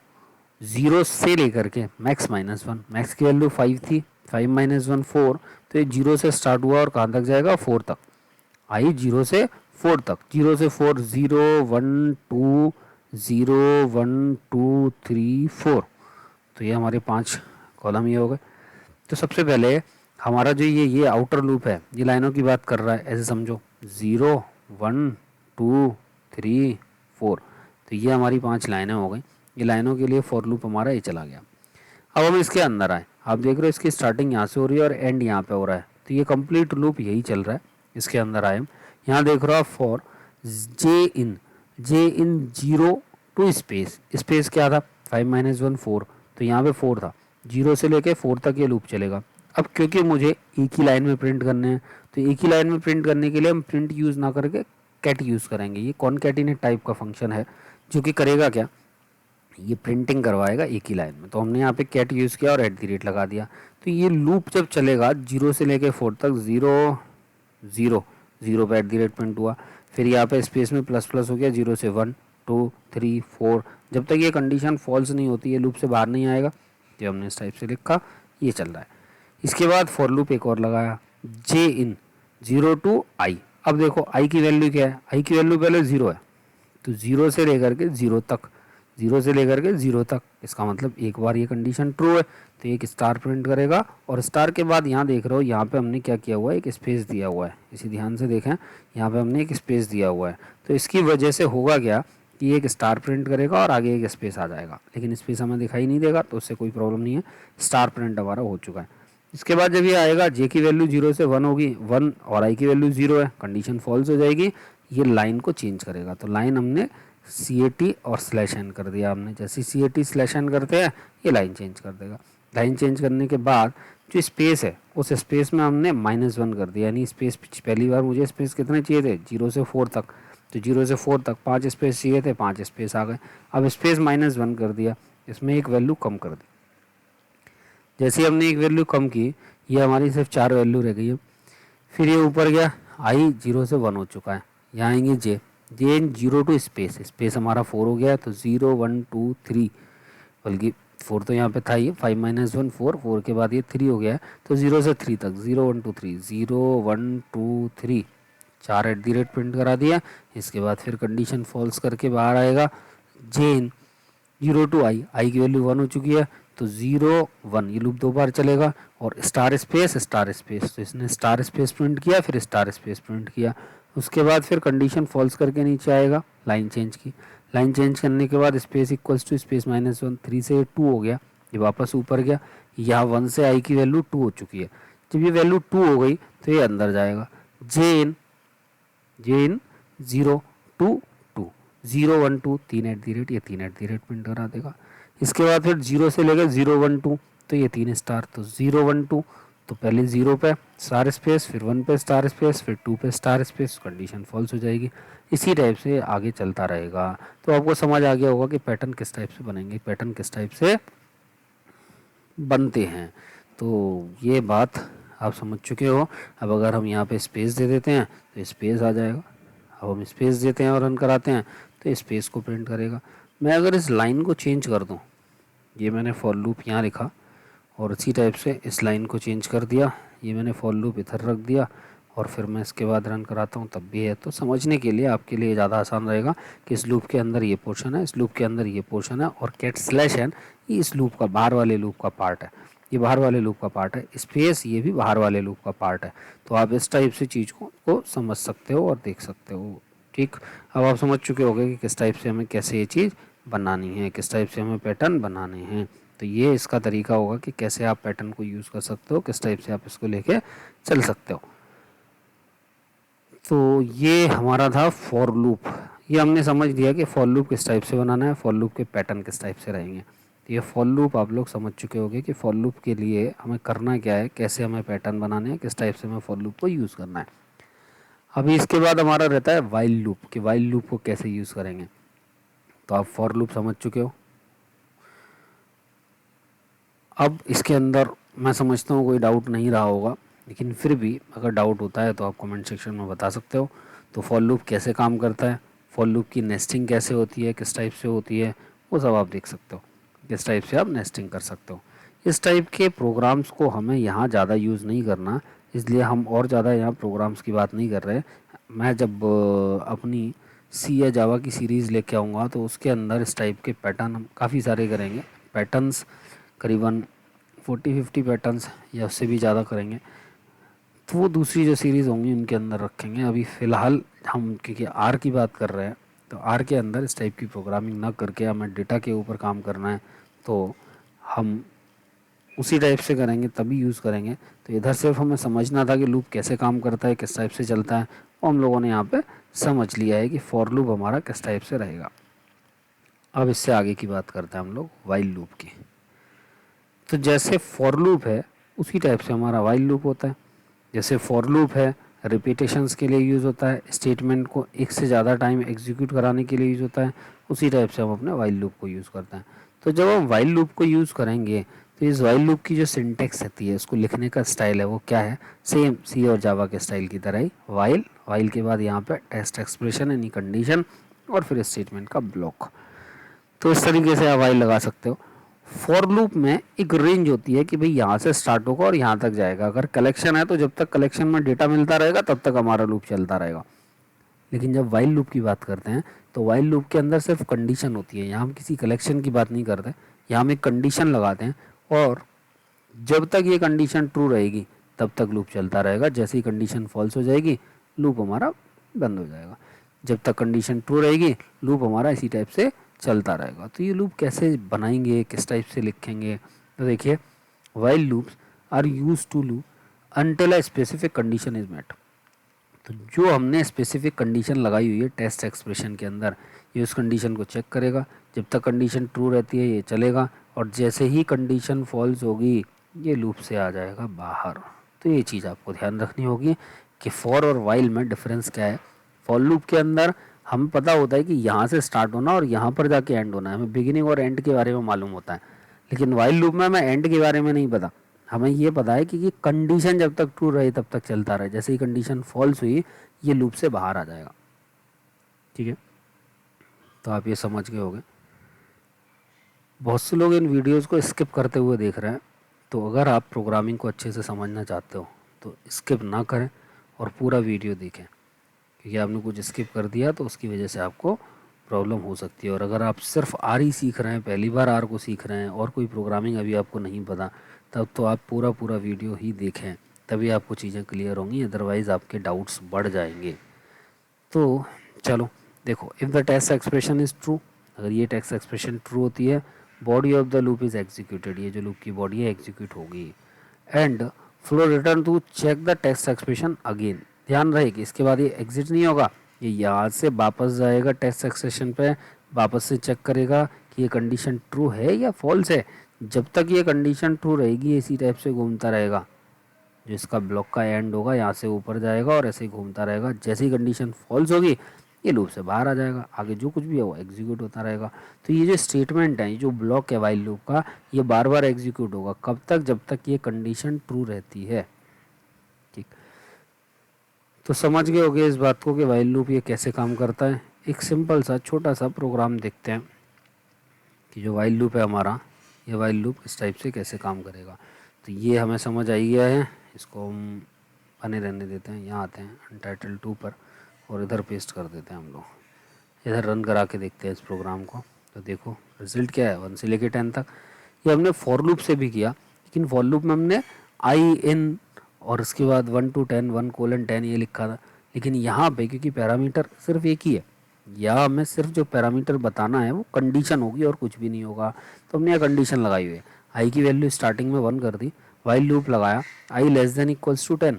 0 से लेकर के मैक्स -1, मैक्स की वैल्यू 5 थी, 5 - 1 4, तो ये 0 से स्टार्ट हुआ और कहाँ तक जाएगा, 4 तक। आई 0 से 4 तक, 0 से 4, 0 1 2 0 1 2 3 4, तो ये हमारे 5 कॉलम ये हो गए। तो सबसे पहले हमारा जो ये आउटर लूप है, ये लाइनों की बात कर रहा है, ऐसे समझो 0 1 2 3 4, तो ये हमारी 5 लाइनें हो गई। ये लाइनों के लिए फॉर लूप हमारा ये चला गया। अब हम इसके अंदर आए, आप देख रहे हो इसकी स्टार्टिंग यहाँ से हो रही है और एंड यहाँ पे हो रहा है, तो ये कंप्लीट लूप यही चल रहा है। इसके अंदर आए हम, यहाँ देख रहे हो आप for J in 0 to space, space क्या था 5 - 1 4, तो यहाँ पे 4 था, 0 से लेके 4 तक ये लूप चलेगा। अब क्योंकि मुझे एक ही लाइन में प्रिंट करने हैं, तो एक ही लाइन में प्रिंट करने के लिए हम प्रिंट यूज़ ना करके कैट यूज़ करेंगे। ये कॉनकैटिनेट टाइप का फंक्शन है जो कि करेगा क्या, ये प्रिंटिंग करवाएगा एक ही लाइन में। तो हमने यहाँ पे कैट यूज़ किया और @ लगा दिया। तो ये लूप जब चलेगा 0 से लेके 4 तक, 0 0 0 पे @ प्रिंट हुआ, फिर यहाँ पे स्पेस में प्लस प्लस हो गया, 0 से 1 2 3 4, जब तक ये कंडीशन फॉल्स नहीं होती है लूप से बाहर नहीं आएगा। जो हमने इस टाइप से लिखा, ये चल रहा है। इसके बाद फॉर लूप एक और लगाया, जे इन 0 टू आई। अब देखो आई की वैल्यू क्या है, आई की वैल्यू पहले 0 है, तो 0 से लेकर के 0 तक, 0 से लेकर के 0 तक, इसका मतलब एक बार ये कंडीशन ट्रू है तो एक स्टार प्रिंट करेगा। और स्टार के बाद यहाँ देख रहे हो, यहाँ पे हमने क्या किया हुआ है, एक स्पेस दिया हुआ है, इसी ध्यान से देखें, यहाँ पे हमने एक स्पेस दिया हुआ है। तो इसकी वजह से होगा क्या कि एक स्टार प्रिंट करेगा और आगे एक स्पेस आ जाएगा, लेकिन स्पेस हमें दिखाई नहीं देगा, तो उससे कोई प्रॉब्लम नहीं है, स्टार प्रिंट हमारा हो चुका है। इसके बाद जब ये आएगा, जे की वैल्यू 0 से 1 होगी, 1, और आई की वैल्यू 0 है, कंडीशन फॉल्स हो जाएगी, ये लाइन को चेंज करेगा। तो लाइन हमने CAT और /n कर दिया हमने, जैसे CAT /n करते हैं ये लाइन चेंज कर देगा। लाइन चेंज करने के बाद जो स्पेस है, उस स्पेस में हमने -1 कर दिया, यानी स्पेस पहली बार मुझे स्पेस कितने चाहिए थे, 0 से 4 तक, तो 0 से 4 तक 5 स्पेस चाहिए थे, 5 स्पेस आ गए। अब स्पेस -1 कर दिया, इसमें एक वैल्यू कम कर दी। जैसे हमने एक वैल्यू कम की, ये हमारी सिर्फ 4 वैल्यू रह गई है। फिर ये ऊपर गया, आई 0 से 1 हो चुका है, यहाँ आएंगे जे 0 टू स्पेस, स्पेस हमारा 4 हो गया है, तो 0 1 2 3, बल्कि 4 तो यहाँ पे था, ये 5 - 1 4, 4 के बाद ये 3 हो गया है, तो 0 से 3 तक, 0 1 2 3, 0 1 2 3, 4 @ प्रिंट करा दिया। इसके बाद फिर कंडीशन फॉल्स करके बाहर आएगा, जे इन 0 टू आई, आई की वैल्यू 1 हो चुकी है, तो 0 1, ये लूप 2 बार चलेगा, और स्टार स्पेस, तो इसने स्टार स्पेस प्रिंट किया, फिर स्टार स्पेस प्रिंट किया। उसके बाद फिर कंडीशन फॉल्स करके नीचे आएगा, लाइन चेंज की, लाइन चेंज करने के बाद स्पेस इक्वल्स टू स्पेस -1, 3 से 2 हो गया, ये वापस ऊपर गया, यहाँ 1 से आई की वैल्यू 2 हो चुकी है। जब ये वैल्यू 2 हो गई तो ये अंदर जाएगा, जे इन 0 2 2, 0 1 2, 3 @ ये 3 @ प्रिंट करा देगा। इसके बाद फिर 0 से लेकर 0 1 2, तो ये 3 स्टार, तो 0 1 2, तो पहले 0 पे स्टार स्पेस, फिर 1 पे स्टार स्पेस, फिर 2 पे स्टार स्पेस, कंडीशन फॉल्स हो जाएगी। इसी टाइप से आगे चलता रहेगा। तो आपको समझ आ गया होगा कि पैटर्न किस टाइप से बनेंगे, पैटर्न किस टाइप से बनते हैं। तो ये बात आप समझ चुके हो। अब अगर हम यहाँ पे स्पेस दे देते हैं तो स्पेस आ जाएगा, अब हम स्पेस देते हैं और रन कराते हैं तो स्पेस को प्रिंट करेगा। मैं अगर इस लाइन को चेंज कर दूँ, ये मैंने फॉर लूप यहाँ लिखा और इसी टाइप से इस लाइन को चेंज कर दिया, ये मैंने फॉर लूप इधर रख दिया और फिर मैं इसके बाद रन कराता हूँ, तब भी है। तो समझने के लिए आपके लिए ज़्यादा आसान रहेगा कि इस लूप के अंदर ये पोर्शन है, इस लूप के अंदर ये पोर्शन है, और कैट /n ये इस लूप का बाहर वाले लूप का पार्ट है, ये बाहर वाले लूप का पार्ट है, स्पेस ये भी बाहर वाले लूप का पार्ट है। तो आप इस टाइप से चीज़ को समझ सकते हो और देख सकते हो। ठीक, अब आप समझ चुके होंगे कि किस टाइप से हमें कैसे ये चीज़ बनानी है, किस टाइप से हमें पैटर्न बनाने हैं। तो ये इसका तरीका होगा कि कैसे आप पैटर्न को यूज़ कर सकते हो, किस टाइप से आप इसको लेके चल सकते हो। तो ये हमारा था फॉर लूप। ये हमने समझ लिया कि फॉर लूप किस टाइप से बनाना है, फॉर लूप के पैटर्न किस टाइप से रहेंगे। तो ये फॉर लूप आप लोग समझ चुके होंगे कि फॉर लूप के लिए हमें करना क्या है, कैसे हमें पैटर्न बनाने हैं, किस टाइप से हमें फॉर लूप को यूज़ करना है। अभी इसके बाद हमारा रहता है वाइल लूप, कि वाइल लूप को कैसे यूज़ करेंगे। तो आप फॉर लूप समझ चुके हो। अब इसके अंदर मैं समझता हूँ कोई डाउट नहीं रहा होगा, लेकिन फिर भी अगर डाउट होता है तो आप कमेंट सेक्शन में बता सकते हो। तो फॉर लूप कैसे काम करता है, फॉर लूप की नेस्टिंग कैसे होती है, किस टाइप से होती है, वो सब आप देख सकते हो, किस टाइप से आप नेस्टिंग कर सकते हो। इस टाइप के प्रोग्राम्स को हमें यहाँ ज़्यादा यूज़ नहीं करना, इसलिए हम और ज़्यादा यहाँ प्रोग्राम्स की बात नहीं कर रहे। मैं जब अपनी सी या जावा की सीरीज़ लेके आऊँगा तो उसके अंदर इस टाइप के पैटर्न हम काफ़ी सारे करेंगे। पैटर्न्स करीबन 40-50 पैटर्न्स या उससे भी ज़्यादा करेंगे, तो वो दूसरी जो सीरीज़ होंगी उनके अंदर रखेंगे। अभी फ़िलहाल हम क्योंकि आर की बात कर रहे हैं, तो आर के अंदर इस टाइप की प्रोग्रामिंग ना करके हमें डेटा के ऊपर काम करना है, तो हम उसी टाइप से करेंगे, तभी यूज़ करेंगे। तो इधर सिर्फ हमें समझना था कि लूप कैसे काम करता है, किस टाइप से चलता है, और हम लोगों ने यहाँ पे समझ लिया है कि फॉर लूप हमारा किस टाइप से रहेगा। अब इससे आगे की बात करते हैं हम लोग वाइल लूप की। तो जैसे फॉर लूप है उसी टाइप से हमारा वाइल लूप होता है। जैसे फॉर लूप है रिपीटेशंस के लिए यूज़ होता है, स्टेटमेंट को एक से ज़्यादा टाइम एग्जीक्यूट कराने के लिए यूज़ होता है, उसी टाइप से हम अपने वाइल लूप को यूज़ करते हैं। तो जब हम वाइल लूप को यूज़ करेंगे तो इस वाइल लूप की जो सिंटेक्स रहती है, उसको लिखने का स्टाइल है, वो क्या है, सेम सी और जावा के स्टाइल की तरह ही वाइल, वाइल के बाद यहाँ पे टेस्ट एक्सप्रेशन यानी कंडीशन, और फिर स्टेटमेंट का ब्लॉक। तो इस तरीके से आप वाइल लगा सकते हो। फॉर लूप में एक रेंज होती है कि भाई यहाँ से स्टार्ट होगा और यहाँ तक जाएगा। अगर कलेक्शन है तो जब तक कलेक्शन में डेटा मिलता रहेगा तब तक हमारा लूप चलता रहेगा। लेकिन जब वाइल लूप की बात करते हैं तो वाइल लूप के अंदर सिर्फ कंडीशन होती है। यहाँ हम किसी कलेक्शन की बात नहीं करते, यहाँ हम एक कंडीशन लगाते हैं, और जब तक ये कंडीशन ट्रू रहेगी तब तक लूप चलता रहेगा। जैसे ही कंडीशन फॉल्स हो जाएगी लूप हमारा बंद हो जाएगा। जब तक कंडीशन ट्रू रहेगी लूप हमारा इसी टाइप से चलता रहेगा। तो ये लूप कैसे बनाएंगे, किस टाइप से लिखेंगे, तो देखिए while loops are use to loop until a specific condition is met. तो जो हमने स्पेसिफिक कंडीशन लगाई हुई है टेस्ट एक्सप्रेशन के अंदर, ये उस कंडीशन को चेक करेगा। जब तक कंडीशन ट्रू रहती है ये चलेगा, और जैसे ही कंडीशन फॉल्स होगी ये लूप से आ जाएगा बाहर। तो ये चीज़ आपको ध्यान रखनी होगी कि फॉर और वाइल में डिफरेंस क्या है। फॉर लूप के अंदर हमें पता होता है कि यहाँ से स्टार्ट होना और यहाँ पर जाके एंड होना है, हमें बिगिनिंग और एंड के बारे में मालूम होता है। लेकिन वाइल लूप में हमें एंड के बारे में नहीं पता, हमें ये पता है कि कंडीशन जब तक ट्रू रहे तब तक चलता रहे, जैसे ही कंडीशन फॉल्स हुई ये लूप से बाहर आ जाएगा। ठीक है, तो आप ये समझ गए होंगे। बहुत से लोग इन वीडियोस को स्किप करते हुए देख रहे हैं, तो अगर आप प्रोग्रामिंग को अच्छे से समझना चाहते हो तो स्किप ना करें और पूरा वीडियो देखें, क्योंकि आपने कुछ स्किप कर दिया तो उसकी वजह से आपको प्रॉब्लम हो सकती है। और अगर आप सिर्फ आर ही सीख रहे हैं, पहली बार आर को सीख रहे हैं और कोई प्रोग्रामिंग अभी आपको नहीं पता, तब तो आप पूरा पूरा वीडियो ही देखें, तभी आपको चीज़ें क्लियर होंगी, अदरवाइज़ आपके डाउट्स बढ़ जाएंगे। तो चलो देखो, if the test expression is true, अगर ये टेस्ट एक्सप्रेशन ट्रू होती है body of the loop is executed, ये जो लूप की बॉडी है एग्जीक्यूट होगी। And flow return to check the test expression again, ध्यान रहे कि इसके बाद ये एग्जिट नहीं होगा, ये यहाँ से वापस जाएगा टेस्ट एक्सप्रेशन पे, वापस से चेक करेगा कि ये कंडीशन ट्रू है या फॉल्स है। जब तक ये कंडीशन ट्रू रहेगी इसी टाइप से घूमता रहेगा, जो इसका ब्लॉक का एंड होगा यहाँ से ऊपर जाएगा और ऐसे ही घूमता रहेगा। जैसे ही कंडीशन फॉल्स होगी ये लूप से बाहर आ जाएगा, आगे जो कुछ भी है वो एग्जीक्यूट होता रहेगा। तो ये जो स्टेटमेंट है, ये जो ब्लॉक है वाइल लूप का, ये बार बार एग्जीक्यूट होगा। कब तक? जब तक ये कंडीशन ट्रू रहती है। ठीक, तो समझ गए होगे इस बात को कि वाइल लूप ये कैसे काम करता है। एक सिंपल सा छोटा सा प्रोग्राम देखते हैं कि जो वाइल लूप है हमारा, ये वाइल लूप इस टाइप से कैसे काम करेगा। तो ये हमें समझ आई गया है, इसको हम बने रहने देते हैं। यहाँ आते हैं अनटाइटल 2 पर और इधर पेस्ट कर देते हैं हम लोग। इधर रन करा के देखते हैं इस प्रोग्राम को। तो देखो रिजल्ट क्या है, 1 से लेकर 10 तक। ये हमने फॉर लूप से भी किया, लेकिन फॉर लूप में हमने आई इन और उसके बाद 1 to 10 1:10 ये लिखा था। लेकिन यहाँ पे क्योंकि पैरामीटर सिर्फ एक ही है, या हमें सिर्फ जो पैरामीटर बताना है वो कंडीशन होगी और कुछ भी नहीं होगा, तो हमने यहाँ कंडीशन लगाई हुई है। आई की वैल्यू स्टार्टिंग में 1 कर दी, वाइल लूप लगाया, i less than equals to 10,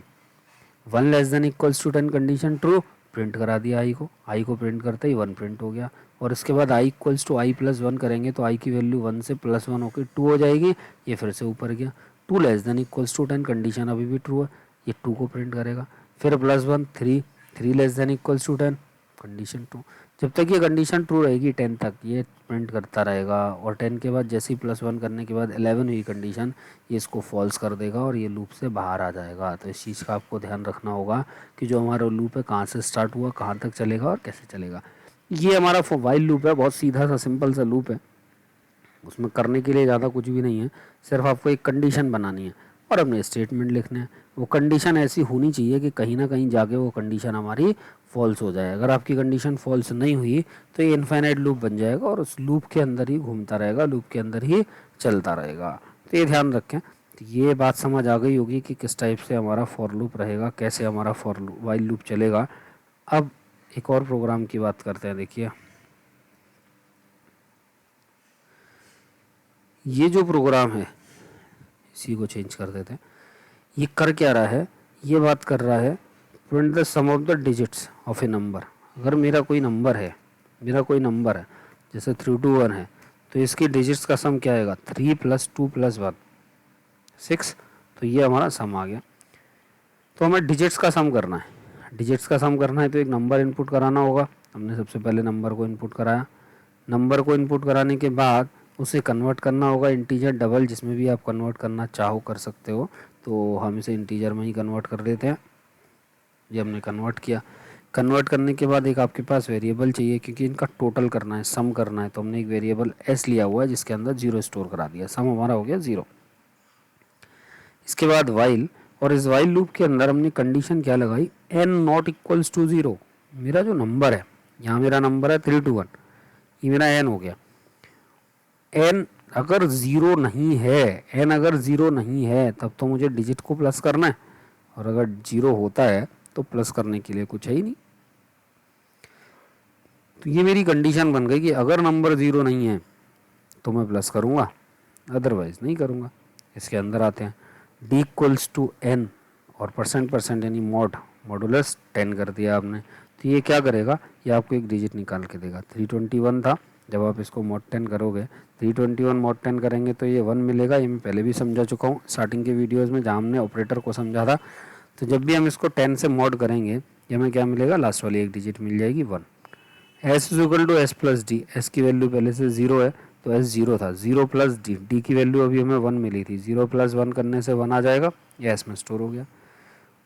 1 less than equals to 10 condition true, print करा दिया आई को प्रिंट करते ही 1 प्रिंट हो गया। और इसके बाद I equals to I plus 1 करेंगे तो आई की वैल्यू 1 से +1 होकर 2 हो जाएगी, ये फिर से ऊपर गया। 2 less than equals to 10 condition अभी भी ट्रू है, ये 2 को प्रिंट करेगा। फिर +1 3, 3 less than equals to 10 condition true. जब तक ये कंडीशन ट्रू रहेगी 10 तक ये प्रिंट करता रहेगा, और 10 के बाद जैसे ही +1 करने के बाद 11 हुई कंडीशन, ये इसको फॉल्स कर देगा और ये लूप से बाहर आ जाएगा। तो इस चीज़ का आपको ध्यान रखना होगा कि जो हमारा लूप है कहाँ से स्टार्ट हुआ, कहाँ तक चलेगा और कैसे चलेगा। ये हमारा वाइल लूप है, बहुत सीधा सा सिंपल सा लूप है, उसमें करने के लिए ज़्यादा कुछ भी नहीं है, सिर्फ आपको एक कंडीशन बनानी है और अपने स्टेटमेंट लिखने हैं। वो कंडीशन ऐसी होनी चाहिए कि कहीं ना कहीं जाके वो कंडीशन हमारी फॉल्स हो जाए। अगर आपकी कंडीशन फॉल्स नहीं हुई तो ये इनफाइनाइट लूप बन जाएगा और उस लूप के अंदर ही घूमता रहेगा, लूप के अंदर ही चलता रहेगा। तो ये ध्यान रखें। तो ये बात समझ आ गई होगी कि किस टाइप से हमारा फॉर लूप रहेगा, कैसे हमारा वाइल लूप चलेगा। अब एक और प्रोग्राम की बात करते हैं। देखिए ये जो प्रोग्राम है, इसी को चेंज कर देते हैं। ये कर क्या रहा है, ये बात कर रहा है print the sum of the digits of a number. अगर मेरा कोई नंबर है, जैसे 3 to 1 है, तो इसकी डिजिट्स का सम क्या आएगा, 3 + 2 + 1 6। तो ये हमारा सम आ गया। तो हमें डिजिट्स का सम करना है, तो एक नंबर इनपुट कराना होगा। हमने सबसे पहले नंबर को इनपुट कराया, नंबर को इनपुट कराने के बाद उसे कन्वर्ट करना होगा इंटीजर डबल, जिसमें भी आप कन्वर्ट करना चाहो कर सकते हो। तो हम इसे इंटीजर में ही कन्वर्ट कर देते हैं। ये हमने कन्वर्ट किया। कन्वर्ट करने के बाद एक आपके पास वेरिएबल चाहिए, क्योंकि इनका टोटल करना है, सम करना है। तो हमने एक वेरिएबल s लिया हुआ है जिसके अंदर 0 स्टोर करा दिया, सम हमारा हो गया 0। इसके बाद वाइल, और इस वाइल लूप के अंदर हमने कंडीशन क्या लगाई, n नॉट इक्वल्स टू 0। मेरा जो नंबर है, यहाँ मेरा नंबर है 3 to 1, ये मेरा n हो गया। n अगर ज़ीरो नहीं है तब तो मुझे डिजिट को प्लस करना है, और अगर 0 होता है तो प्लस करने के लिए कुछ है ही नहीं। तो ये मेरी कंडीशन बन गई कि अगर नंबर 0 नहीं है तो मैं प्लस करूँगा, अदरवाइज नहीं करूँगा। इसके अंदर आते हैं, d इक्वल्स टू n और % यानी मॉडुलस 10 कर दिया आपने। तो ये क्या करेगा, ये आपको एक डिजिट निकाल के देगा। 321 था, जब आप इसको mod 10 करोगे, 321 mod 10 करेंगे तो ये 1 मिलेगा। ये मैं पहले भी समझा चुका हूँ स्टार्टिंग के वीडियोज़ में, जहाँ हमने ऑपरेटर को समझा था। तो जब भी हम इसको 10 से मॉड करेंगे, ये हमें क्या मिलेगा, लास्ट वाली एक डिजिट मिल जाएगी 1। s equal to s plus D, S की वैल्यू पहले से 0 है तो s 0 था, 0 + d, d की वैल्यू अभी हमें 1 मिली थी, 0 + 1 करने से 1 आ जाएगा, ये s में स्टोर हो गया।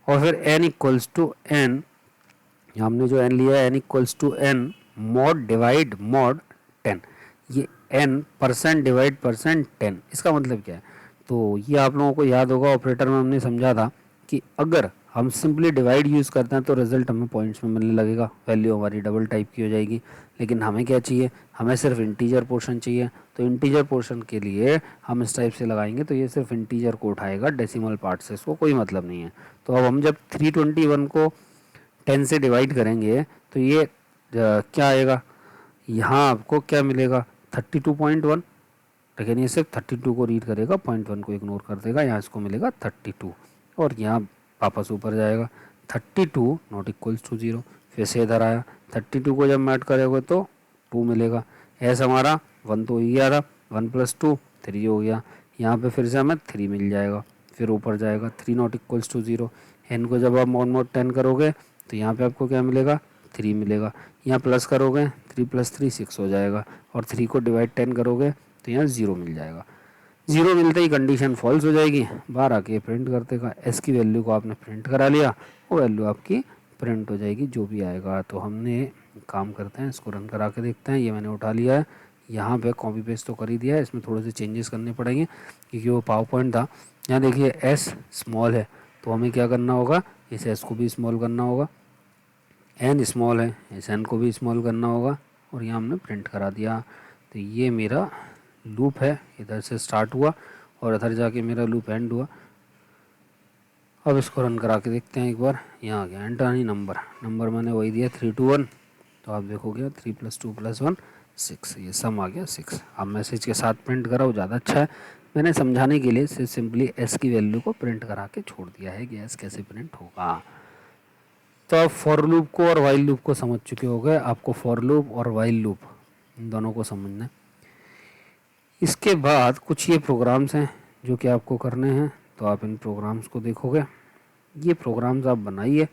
और फिर n इक्वल्स टू n, हमने जो n लिया है n equals to n mod divide mod 10, ये n %/10। इसका मतलब क्या है, तो ये आप लोगों को याद होगा ऑपरेटर में हमने समझा था कि अगर हम सिंपली डिवाइड यूज़ करते हैं तो रिजल्ट हमें पॉइंट्स में मिलने लगेगा, वैल्यू हमारी डबल टाइप की हो जाएगी। लेकिन हमें क्या चाहिए, हमें सिर्फ इंटीजर पोर्शन चाहिए। तो इंटीजर पोर्शन के लिए हम इस टाइप से लगाएंगे तो ये सिर्फ इंटीजर को उठाएगा, डेसिमल पार्ट से इसको कोई मतलब नहीं है। तो अब हम जब 321 को 10 से डिवाइड करेंगे तो ये क्या आएगा, यहाँ आपको क्या मिलेगा, 32.1। लेकिन ये सिर्फ 32 को रीड करेगा, 0.1 को इग्नोर कर देगा, यहाँ इसको मिलेगा 32 और यहाँ वापस ऊपर जाएगा 32 नॉट इक्वल्स टू 0। फिर से इधर आया, 32 को जब मैट करेगा तो 2 मिलेगा। एस हमारा 1 तो ही गया था, 1 + 2 3 हो गया। यहाँ पे फिर से हमें 3 मिल जाएगा, फिर ऊपर जाएगा 3 नॉट इक्वल्स टू 0। एन को जब आप mod 10 करोगे तो यहाँ पे आपको क्या मिलेगा, 3 मिलेगा। यहाँ प्लस करोगे 3 + 3 6 हो जाएगा, और 3 को डिवाइड 10 करोगे तो यहाँ 0 मिल जाएगा। 0 मिलते ही कंडीशन फॉल्स हो जाएगी, बाहर आके प्रिंट कर देगा। एस की वैल्यू को आपने प्रिंट करा लिया, वो वैल्यू आपकी प्रिंट हो जाएगी जो भी आएगा। तो हमने काम करते हैं, इसको रन करा के देखते हैं। ये मैंने उठा लिया है, यहाँ पे कॉपी पेस्ट तो कर ही दिया है, इसमें थोड़े से चेंजेस करने पड़ेंगे क्योंकि वो पावर पॉइंट था। यहाँ देखिए एस स्मॉल है तो हमें क्या करना होगा, इस एस को भी स्मॉल करना होगा। एन स्मॉल है, इस एन को भी स्मॉल करना होगा, और यहाँ हमने प्रिंट करा दिया। तो ये मेरा लूप है, इधर से स्टार्ट हुआ और इधर जाके मेरा लूप एंड हुआ। अब इसको रन करा के देखते हैं एक बार। यहाँ आ गया एंटर नहीं नंबर मैंने वही दिया 3 to 1। तो आप देखोगे 3 + 2 + 1 6, ये सम आ गया 6। अब मैसेज के साथ प्रिंट करा, वो ज़्यादा अच्छा है। मैंने समझाने के लिए सिर्फ सिंपली एस की वैल्यू को प्रिंट करा के छोड़ दिया है कि एस कैसे प्रिंट होगा। तो आप फॉर लूप को और वाइल लूप को समझ चुके हो गए। आपको फॉर लूप और वाइल लूप इन दोनों को समझना है। इसके बाद कुछ ये प्रोग्राम्स हैं जो कि आपको करने हैं, तो आप इन प्रोग्राम्स को देखोगे। ये प्रोग्राम्स आप बनाइए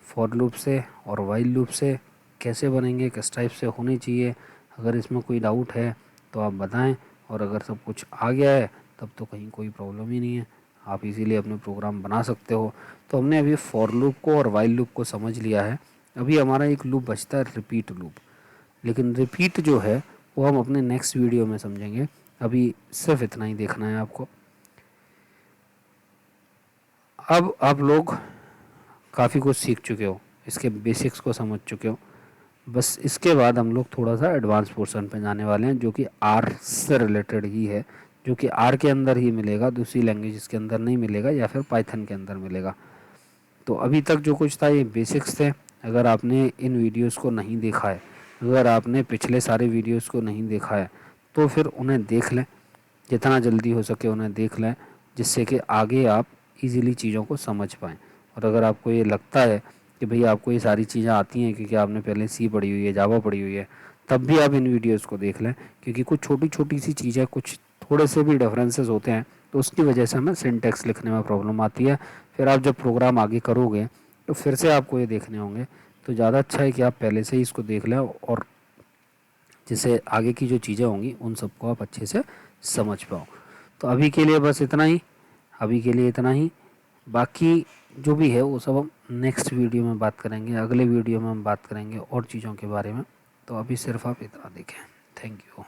फॉर लूप से और वाइल लूप से। कैसे बनेंगे, किस टाइप से होने चाहिए, अगर इसमें कोई डाउट है तो आप बताएं। और अगर सब कुछ आ गया है तब तो कहीं कोई प्रॉब्लम ही नहीं है, आप इजीली अपने प्रोग्राम बना सकते हो। तो हमने अभी फॉर लूप को और वाइल लूप को समझ लिया है। अभी हमारा एक लूप बचता है रिपीट लूप, लेकिन रिपीट जो है वो हम अपने नेक्स्ट वीडियो में समझेंगे। अभी सिर्फ इतना ही देखना है आपको। अब आप लोग काफ़ी कुछ सीख चुके हो, इसके बेसिक्स को समझ चुके हो। बस इसके बाद हम लोग थोड़ा सा एडवांस पोर्शन पे जाने वाले हैं, जो कि आर से रिलेटेड ही है, जो कि आर के अंदर ही मिलेगा, दूसरी लैंग्वेज के अंदर नहीं मिलेगा या फिर पाइथन के अंदर मिलेगा। तो अभी तक जो कुछ था ये बेसिक्स थे। अगर आपने इन वीडियोस को नहीं देखा है, अगर आपने पिछले सारे वीडियोस को नहीं देखा है, तो फिर उन्हें देख लें, जितना जल्दी हो सके उन्हें देख लें, जिससे कि आगे आप इजीली चीज़ों को समझ पाएँ। और अगर आपको ये लगता है कि भाई आपको ये सारी चीज़ें आती हैं क्योंकि आपने पहले सी पढ़ी हुई है, जावा पढ़ी हुई है, तब भी आप इन वीडियोस को देख लें, क्योंकि कुछ छोटी छोटी सी चीज़ें, कुछ थोड़े से भी डिफरेंसेस होते हैं, तो उसकी वजह से हमें सिंटैक्स लिखने में प्रॉब्लम आती है। फिर आप जब प्रोग्राम आगे करोगे तो फिर से आपको ये देखने होंगे। तो ज़्यादा अच्छा है कि आप पहले से ही इसको देख लें, और जिससे आगे की जो चीज़ें होंगी उन सबको आप अच्छे से समझ पाओ। तो अभी के लिए बस इतना ही, अभी के लिए इतना ही। बाकी जो भी है वो सब हम नेक्स्ट वीडियो में बात करेंगे, अगले वीडियो में हम बात करेंगे और चीज़ों के बारे में। तो अभी सिर्फ आप इतना देखें। Thank you.